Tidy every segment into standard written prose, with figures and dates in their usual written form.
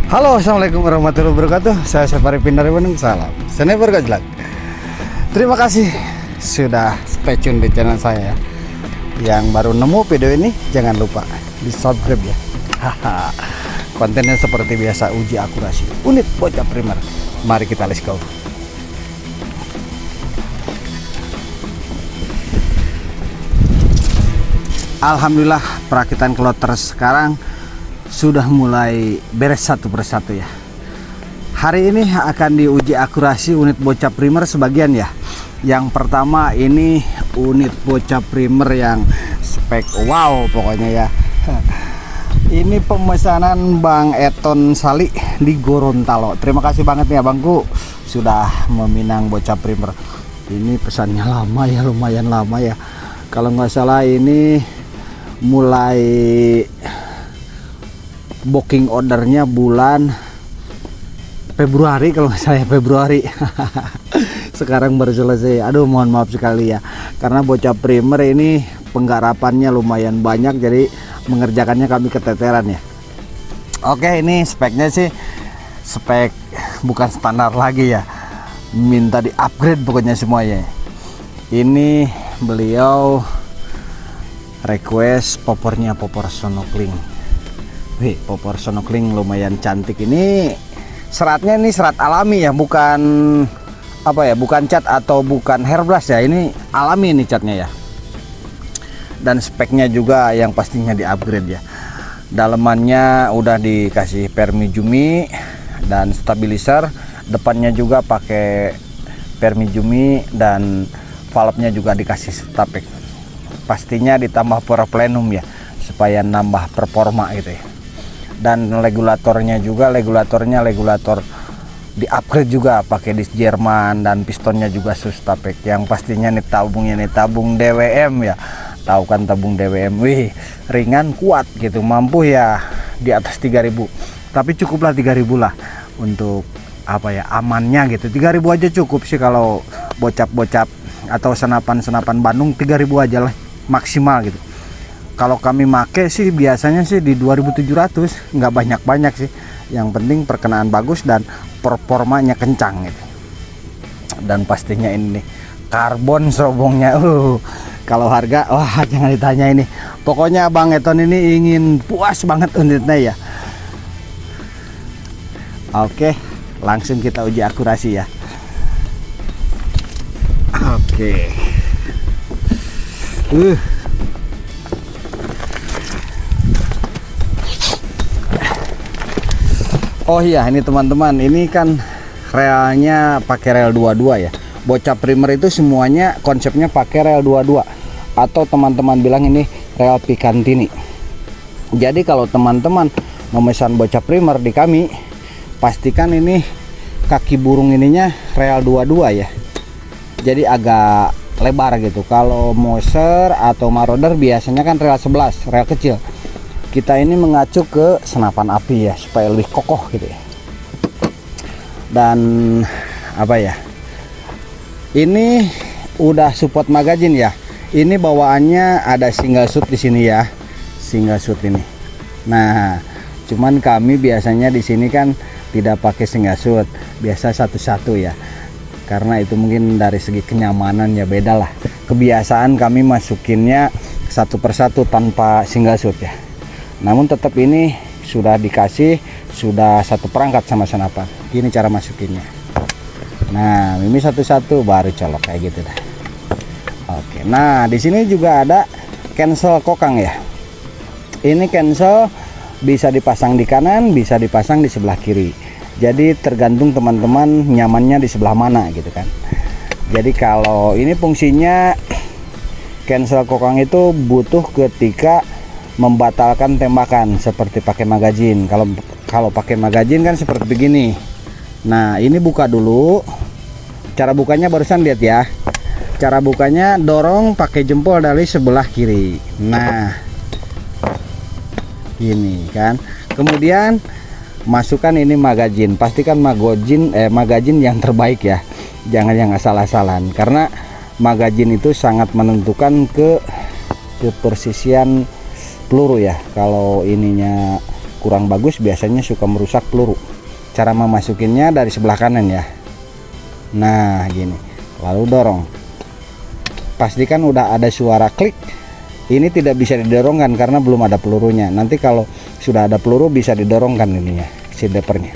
Halo, assalamualaikum warahmatullahi wabarakatuh. Saya Safari Pin dari Bandung. Salam sniper gajlak. Terima kasih sudah stay tune di channel saya. Yang baru nemu video ini jangan lupa di subscribe ya. Kontennya seperti biasa, uji akurasi unit bocah primer. Mari kita let's go. Alhamdulillah perakitan kloter sekarang sudah mulai beres satu persatu ya. Hari ini akan diuji akurasi unit bocah primer sebagian ya. Yang pertama ini unit bocah primer yang spek wow pokoknya ya. Ini pemesanan Bang Eton Sali di Gorontalo. Terima kasih banget ya Bangku sudah meminang bocah primer. Ini pesannya lama ya, lumayan lama ya. Kalau nggak salah ini mulai booking ordernya bulan Februari kalau nggak salah ya, Februari. Sekarang baru selesai. Aduh, mohon maaf sekali ya, karena bocah primer ini penggarapannya lumayan banyak, jadi mengerjakannya kami keteteran ya. Oke, ini speknya sih spek bukan standar lagi ya, minta di upgrade pokoknya semuanya. Ini beliau request popornya popor snorkeling. Wih, popor snorkeling lumayan cantik. Ini seratnya ini serat alami ya, bukan apa ya, bukan cat atau bukan hairbrush ya, ini alami ini catnya ya. Dan speknya juga yang pastinya di upgrade ya. Dalemannya udah dikasih permijumi dan stabilizer, depannya juga pakai permijumi dan valve-nya juga dikasih stapek. Pastinya ditambah plenum ya, supaya nambah performa gitu ya. Dan regulatornya juga regulator di upgrade juga, pakai disk Jerman dan pistonnya juga Sustapek. Yang pastinya nih tabungnya nih tabung DWM ya, tahu kan tabung DWM. Wih, ringan kuat gitu, mampu ya di atas 3000, tapi cukuplah 3000 lah untuk apa ya, amannya gitu. 3000 aja cukup sih kalau bocap-bocap atau senapan Bandung, 3000 aja lah maksimal gitu. Kalau kami make sih biasanya sih di 2700, nggak banyak-banyak sih. Yang penting perkenaan bagus dan performanya kencang gitu. Dan pastinya ini nih, karbon serobongnya. Kalau harga, wah jangan ditanya ini. Pokoknya Bang Eton ini ingin puas banget unitnya ya. Oke, langsung kita uji akurasi ya. Oke. Oh iya, ini teman-teman, ini kan relnya pakai rel 22 ya. Bocah primer itu semuanya konsepnya pakai rel 22, atau teman-teman bilang ini rel Picatinny. Jadi kalau teman-teman memesan bocah primer di kami, pastikan ini kaki burung ininya rel 22 ya. Jadi agak lebar gitu. Kalau Moser atau Marauder biasanya kan rel 11, rel kecil. Kita ini mengacu ke senapan api ya, supaya lebih kokoh gitu ya. Dan apa ya, ini udah support magazine ya. Ini bawaannya ada single shoot di sini ya, single shoot ini. Nah, cuman kami biasanya di sini kan tidak pakai single shoot, biasa satu-satu ya. Karena itu mungkin dari segi kenyamanan ya beda lah. Kebiasaan kami masukinnya satu persatu tanpa single shoot ya. Namun tetap ini sudah dikasih, sudah satu perangkat sama senapan. Gini cara masukinnya. Nah, ini satu-satu baru colok kayak gitu dah. Oke. Nah, di sini juga ada cancel kokang ya. Ini cancel bisa dipasang di kanan, bisa dipasang di sebelah kiri. Jadi tergantung teman-teman nyamannya di sebelah mana gitu kan. Jadi kalau ini fungsinya cancel kokang itu butuh ketika membatalkan tembakan seperti pakai magazine. Kalau pakai magazine kan seperti begini. Nah, ini buka dulu. Cara bukanya barusan lihat ya. Cara bukanya dorong pakai jempol dari sebelah kiri. Nah, ini kan. Kemudian masukkan ini magazine. Pastikan magazine yang terbaik ya. Jangan yang asal-asalan, karena magazine itu sangat menentukan ke persisian peluru ya. Kalau ininya kurang bagus biasanya suka merusak peluru. Cara memasukinnya dari sebelah kanan ya. Nah gini, lalu dorong. Pastikan udah ada suara klik. Ini tidak bisa didorongkan karena belum ada pelurunya. Nanti kalau sudah ada peluru bisa didorongkan ininya, si depernya.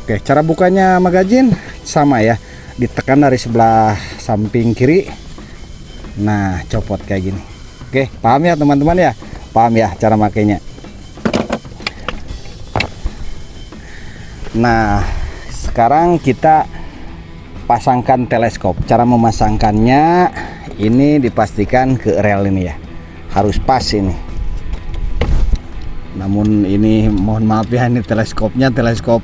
Oke, cara bukanya magazin sama ya, ditekan dari sebelah samping kiri. Nah, copot kayak gini. Oke, paham ya teman-teman ya? Paham ya cara makainya? Nah, sekarang kita pasangkan teleskop. Cara memasangkannya ini dipastikan ke rel ini ya, harus pas ini. Namun ini mohon maaf ya, ini teleskopnya teleskop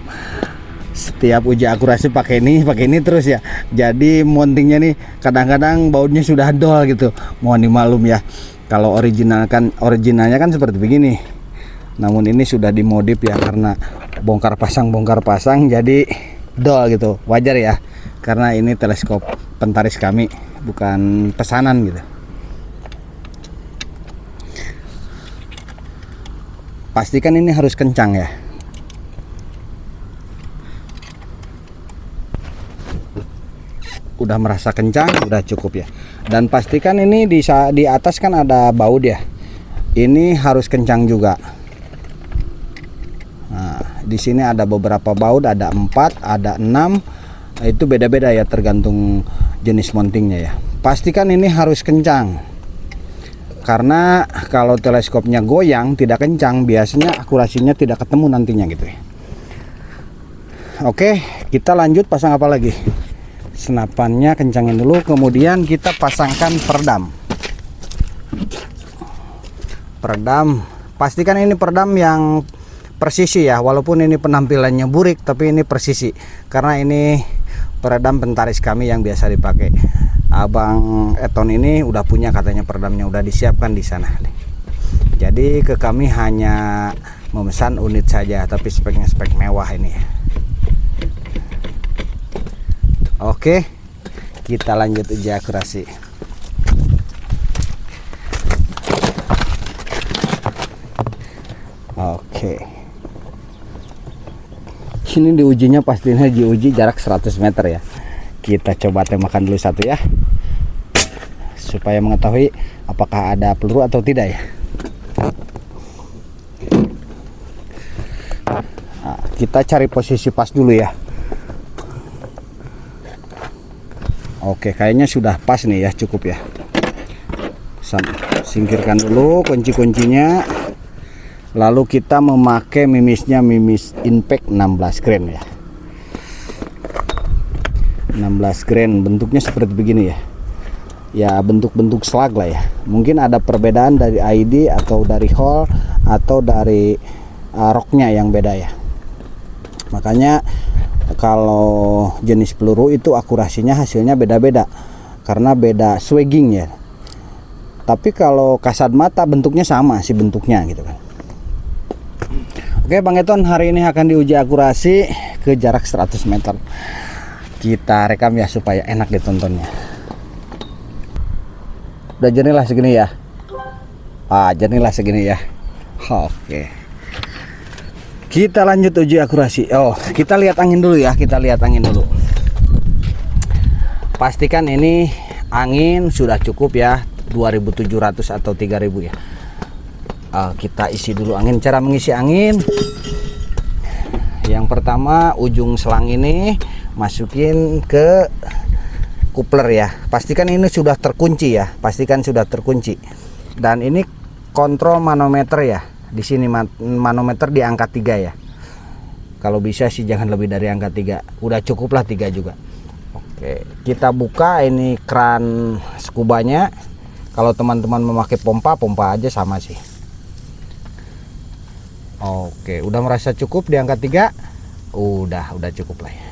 setiap uji akurasi pakai ini terus ya. Jadi mountingnya nih kadang-kadang bautnya sudah dol gitu. Mohon dimaklum ya. Kalau originalnya kan seperti begini. Namun ini sudah dimodif ya karena bongkar pasang jadi dol gitu. Wajar ya. Karena ini teleskop pentaris kami, bukan pesanan gitu. Pastikan ini harus kencang ya. Udah merasa kencang, udah cukup ya. Dan pastikan ini di atas kan ada baut ya. Ini harus kencang juga. Nah, di sini ada beberapa baut, ada 4, ada 6. Itu beda-beda ya tergantung jenis mountingnya ya. Pastikan ini harus kencang. Karena kalau teleskopnya goyang tidak kencang, biasanya akurasinya tidak ketemu nantinya gitu ya. Oke, kita lanjut pasang apa lagi? Senapannya kencangin dulu, kemudian kita pasangkan peredam. Pastikan ini peredam yang persisi ya, walaupun ini penampilannya burik tapi ini persisi karena ini peredam pentaris kami yang biasa dipakai. Abang Eton ini udah punya katanya peredamnya, udah disiapkan di sana. Jadi ke kami hanya memesan unit saja, tapi speknya spek mewah ini ya. Oke, kita lanjut uji akurasi. Oke, ini diujinya pastinya diuji jarak 100 meter ya. Kita coba tembakan dulu satu ya, supaya mengetahui apakah ada peluru atau tidak ya. Nah, kita cari posisi pas dulu ya. Oke, kayaknya sudah pas nih ya, cukup ya. Singkirkan dulu kunci-kuncinya. Lalu kita memakai mimisnya, mimis impact 16 grain ya. 16 grain, bentuknya seperti begini ya. Ya bentuk-bentuk slag lah ya. Mungkin ada perbedaan dari ID atau dari hole atau dari roknya yang beda ya. Makanya kalau jenis peluru itu akurasinya hasilnya beda-beda karena beda swagging ya. Tapi kalau kasat mata bentuknya sama sih bentuknya gitu kan. Oke Bang Eton, hari ini akan diuji akurasi ke jarak 100 meter. Kita rekam ya supaya enak ditontonnya. Udah jernih lah segini ya. Jernih lah segini ya. Oke. Kita lanjut uji akurasi. Kita lihat angin dulu ya. Kita lihat angin dulu. Pastikan ini angin sudah cukup ya, 2700 atau 3000 ya. Kita isi dulu angin. Cara mengisi angin, yang pertama ujung selang ini masukin ke coupler ya. Pastikan ini sudah terkunci ya. Pastikan sudah terkunci. Dan ini kontrol manometer ya. Di sini manometer di angka 3 ya. Kalau bisa sih jangan lebih dari angka 3. Udah cukup lah 3 juga. Oke, kita buka ini keran skubanya. Kalau teman-teman memakai pompa aja sama sih. Oke, udah merasa cukup di angka 3. Udah cukup lah ya.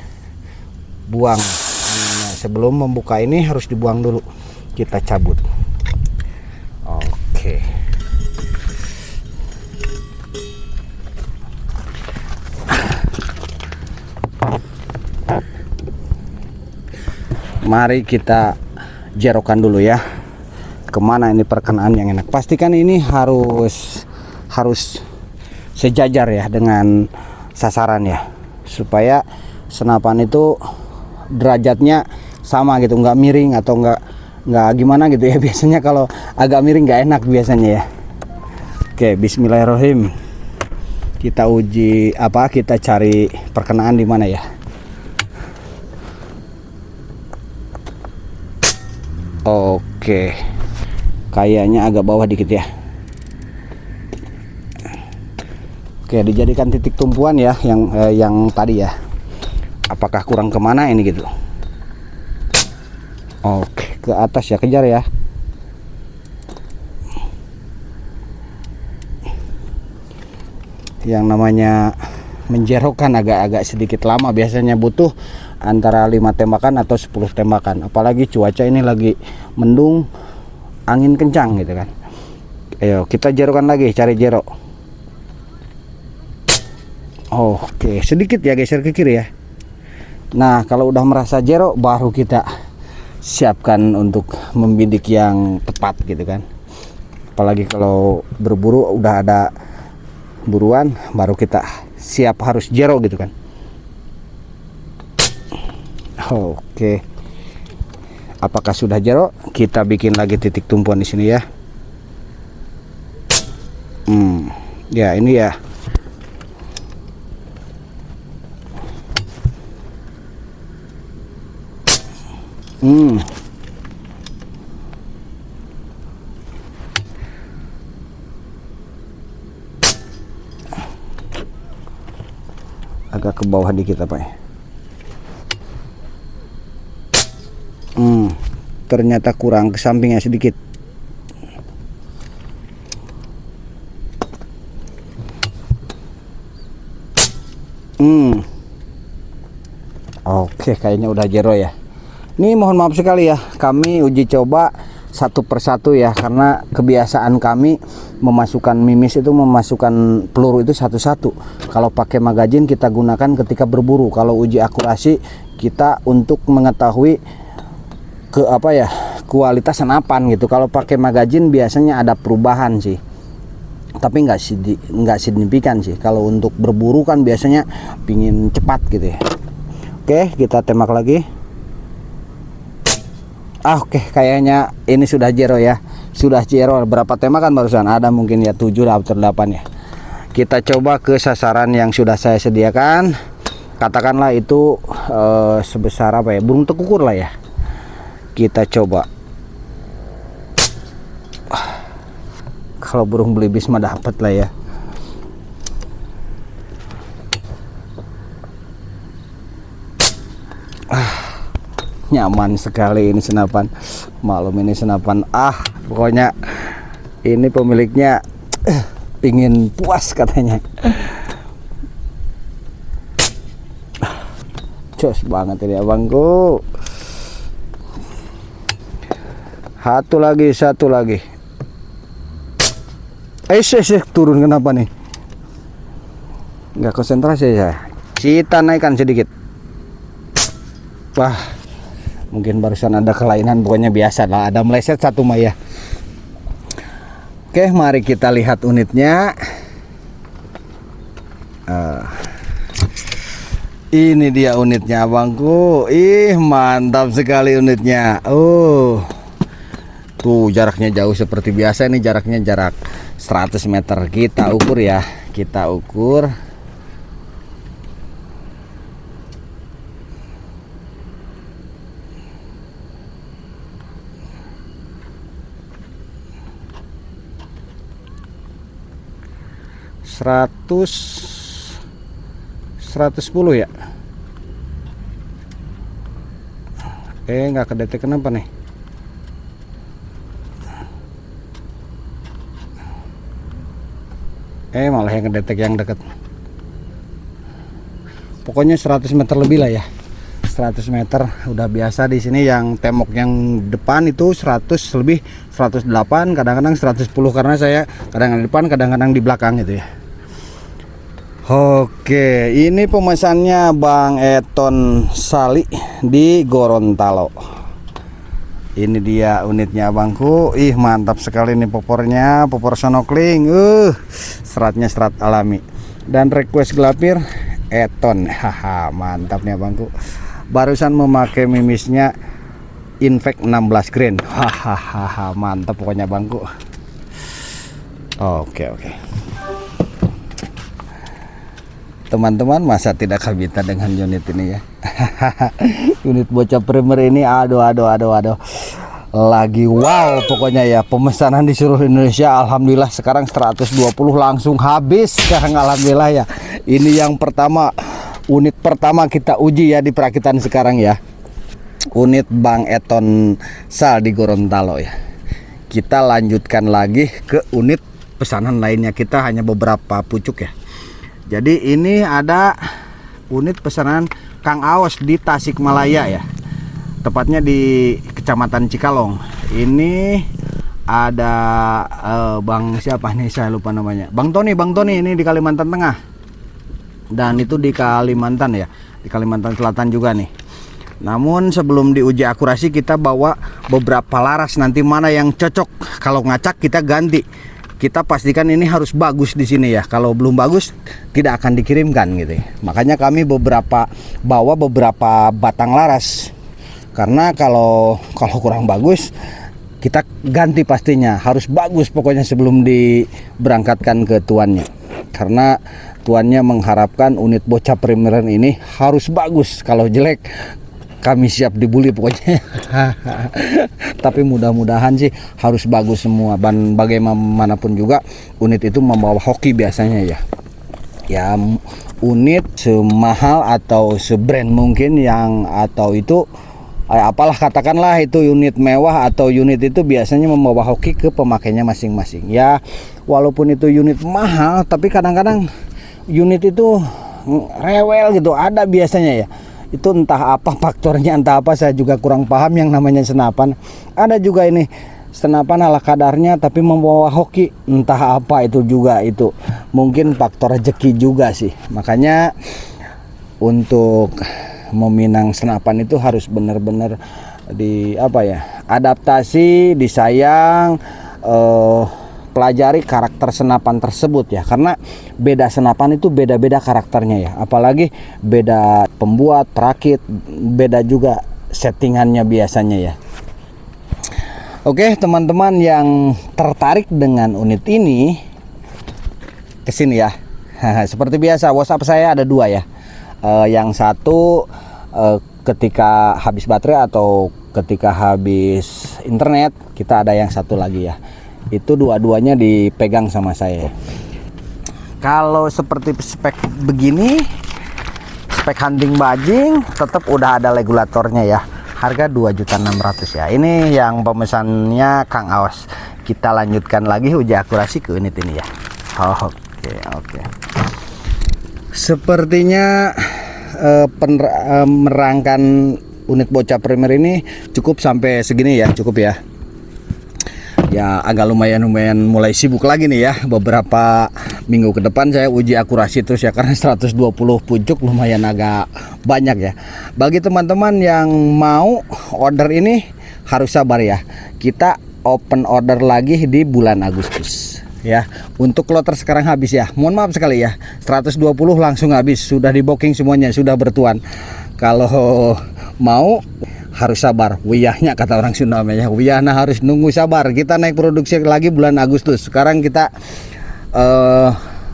Buang anginnya. Sebelum membuka ini harus dibuang dulu. Kita cabut. Oke. Mari kita jerokan dulu ya. Kemana ini perkenaan yang enak. Pastikan ini harus sejajar ya dengan sasaran ya, supaya senapan itu derajatnya sama gitu, nggak miring atau nggak gimana gitu ya. Biasanya kalau agak miring nggak enak biasanya ya. Oke, bismillahirrahmanirrahim. Kita uji kita cari perkenaan di mana ya. Oke, kayaknya agak bawah dikit ya. Oke, dijadikan titik tumpuan ya, yang tadi ya. Apakah kurang kemana ini gitu? Oke, ke atas ya, kejar ya. Yang namanya menjerokkan agak sedikit lama, biasanya butuh antara 5 tembakan atau 10 tembakan. Apalagi cuaca ini lagi mendung, angin kencang gitu kan. Ayo kita jerokan lagi, cari jerok. Oke, sedikit ya, geser ke kiri ya. Nah, kalau udah merasa jerok baru kita siapkan untuk membidik yang tepat gitu kan. Apalagi kalau berburu udah ada buruan, baru kita siap harus jero gitu kan. Oke, apakah sudah jero? Kita bikin lagi titik tumpuan di sini ya. Ya ini ya. Agak ke bawah dikit apa ya. Ternyata kurang, ke sampingnya sedikit. Oke, kayaknya udah jero ya. Ini mohon maaf sekali ya, kami uji coba satu persatu ya, karena kebiasaan kami memasukkan mimis itu, memasukkan peluru itu satu-satu. Kalau pakai magazin kita gunakan ketika berburu. Kalau uji akurasi kita untuk mengetahui kualitas senapan gitu. Kalau pakai magazin biasanya ada perubahan sih, tapi nggak signifikan sih. Kalau untuk berburu kan biasanya pingin cepat gitu ya. Oke, kita tembak lagi. Oke, kayaknya ini sudah jero ya. Sudah jero. Berapa tembakan barusan? Ada mungkin ya 7 atau 8 ya. Kita coba ke sasaran yang sudah saya sediakan. Katakanlah itu sebesar apa ya? Burung tekukur lah ya. Kita coba. Kalau burung belibis mah dapat lah ya. Nyaman sekali ini senapan. Maklum ini senapan pokoknya ini pemiliknya pingin puas katanya. Jos banget ini abangku. Satu lagi. Turun kenapa nih? Nggak konsentrasi ya. Kita naikkan sedikit. Wah, mungkin barusan ada kelainan, pokoknya biasa lah, ada meleset satu maya. Oke, mari kita lihat unitnya. Ini dia unitnya abangku. Mantap sekali unitnya. Tuh jaraknya jauh seperti biasa. Ini jaraknya jarak 100 meter. Kita ukur ya. Kita ukur. Seratus 110 ya. Nggak kedetek, kenapa nih? Malah yang kedetek yang dekat. Pokoknya 100 meter lebih lah ya. 100 meter udah biasa di sini. Yang temok yang depan itu 100 lebih, 108, kadang-kadang 110, karena saya kadang-kadang di depan, kadang-kadang di belakang gitu ya. Oke, ini pemesannya Bang Eton Sali di Gorontalo. Ini dia unitnya abangku. Ih, mantap sekali nih popornya, popor snorkeling. Seratnya serat alami. Dan request gelapir Eton. Haha, mantap nih abangku. Barusan memakai mimisnya Invec 16 grain. Hahaha, mantap pokoknya abangku. Oke. Teman-teman, masa tidak kabitan dengan unit ini ya. Unit bocah primer ini aduh. Lagi wow pokoknya ya. Pemesanan di seluruh Indonesia alhamdulillah sekarang 120 langsung habis sekarang alhamdulillah ya. Ini yang pertama, unit pertama kita uji ya di perakitan sekarang ya. Unit Bang Eton Sal di Gorontalo ya. Kita lanjutkan lagi ke unit pesanan lainnya, kita hanya beberapa pucuk ya. Jadi ini ada unit pesanan Kang Aos di Tasikmalaya ya, tepatnya di Kecamatan Cikalong. Ini ada Bang siapa nih, saya lupa namanya, Bang Tony ini di Kalimantan Tengah, dan itu di Kalimantan ya, di Kalimantan Selatan juga nih. Namun sebelum diuji akurasi kita bawa beberapa laras, nanti mana yang cocok, kalau ngacak kita ganti. Kita pastikan ini harus bagus di sini ya. Kalau belum bagus tidak akan dikirimkan gitu ya. Makanya kami bawa beberapa batang laras. Karena kalau kurang bagus kita ganti pastinya. Harus bagus pokoknya sebelum diberangkatkan ke tuannya. Karena tuannya mengharapkan unit bocah primer ini harus bagus. Kalau jelek kami siap dibully pokoknya. Tapi mudah-mudahan sih harus bagus semua. Dan bagaimanapun juga unit itu membawa hoki biasanya ya. Ya unit semahal atau sebrand mungkin yang, atau itu apalah katakanlah itu unit mewah atau unit itu biasanya membawa hoki ke pemakainya masing-masing. Ya walaupun itu unit mahal tapi kadang-kadang unit itu rewel gitu, ada biasanya ya. Itu entah apa faktornya, entah apa, saya juga kurang paham yang namanya senapan. Ada juga ini senapan ala kadarnya tapi membawa hoki, entah apa itu juga. Itu mungkin faktor rezeki juga sih. Makanya untuk meminang senapan itu harus benar-benar adaptasi, disayang, pelajari karakter senapan tersebut ya, karena beda senapan itu beda-beda karakternya ya, apalagi beda pembuat, perakit, beda juga settingannya biasanya ya. Oke teman-teman yang tertarik dengan unit ini kesini ya. Seperti biasa WhatsApp saya ada dua ya. Yang satu ketika habis baterai atau ketika habis internet, kita ada yang satu lagi ya. Itu dua-duanya dipegang sama saya. Kalau seperti spek begini, spek hunting bajing, tetap udah ada regulatornya ya. Harga 2.600.000 ya. Ini yang pemesannya Kang Aos. Kita lanjutkan lagi uji akurasi ke unit ini ya. Oke. Sepertinya merangkan unit bocah primer ini cukup sampai segini ya, cukup ya. Ya agak lumayan mulai sibuk lagi nih ya. Beberapa minggu ke depan saya uji akurasi terus ya, karena 120 pucuk lumayan agak banyak ya. Bagi teman-teman yang mau order ini harus sabar ya. Kita open order lagi di bulan Agustus ya. Untuk kloter sekarang habis ya. Mohon maaf sekali ya. 120 langsung habis, sudah di booking semuanya, sudah bertuan. Kalau mau harus sabar, wiyahnya kata orang Sunda ya, wiyahna harus nunggu sabar. Kita naik produksi lagi bulan Agustus. Sekarang kita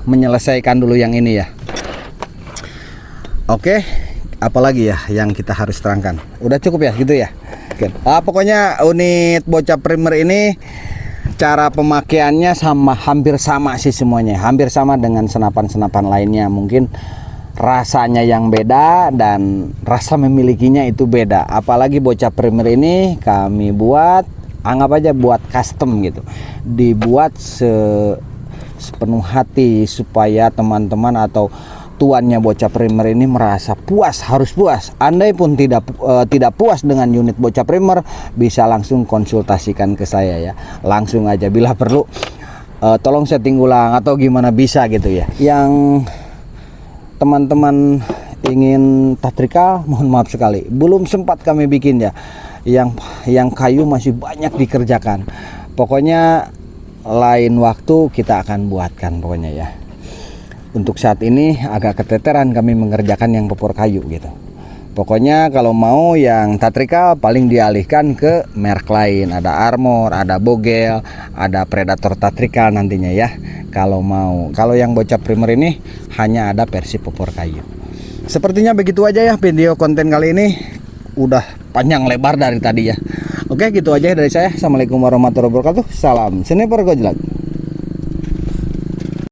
menyelesaikan dulu yang ini ya. Oke, apalagi ya yang kita harus terangkan? Udah cukup ya gitu ya. Oke. Pokoknya unit bocah primer ini cara pemakaiannya hampir sama sih semuanya, hampir sama dengan senapan-senapan lainnya. Mungkin rasanya yang beda dan rasa memilikinya itu beda. Apalagi bocah primer ini kami buat, anggap aja buat custom gitu, dibuat sepenuh hati supaya teman-teman atau tuannya bocah primer ini merasa puas, harus puas. Andai pun tidak puas dengan unit bocah primer, bisa langsung konsultasikan ke saya ya, langsung aja. Bila perlu tolong setting ulang atau gimana bisa gitu ya. Yang teman-teman ingin tatrikal, mohon maaf sekali belum sempat kami bikin ya. Yang kayu masih banyak dikerjakan. Pokoknya lain waktu kita akan buatkan pokoknya ya. Untuk saat ini agak keteteran kami mengerjakan yang popor kayu gitu. Pokoknya kalau mau yang tatrikal paling dialihkan ke merek lain. Ada Armor, ada Bogel, ada Predator tatrikal nantinya ya. Kalau mau, kalau yang bocap primer ini hanya ada versi popor kayu. Sepertinya begitu aja ya video konten kali ini. Udah panjang lebar dari tadi ya. Oke, gitu aja dari saya. Assalamualaikum warahmatullahi wabarakatuh. Salam Sniper Gojlak.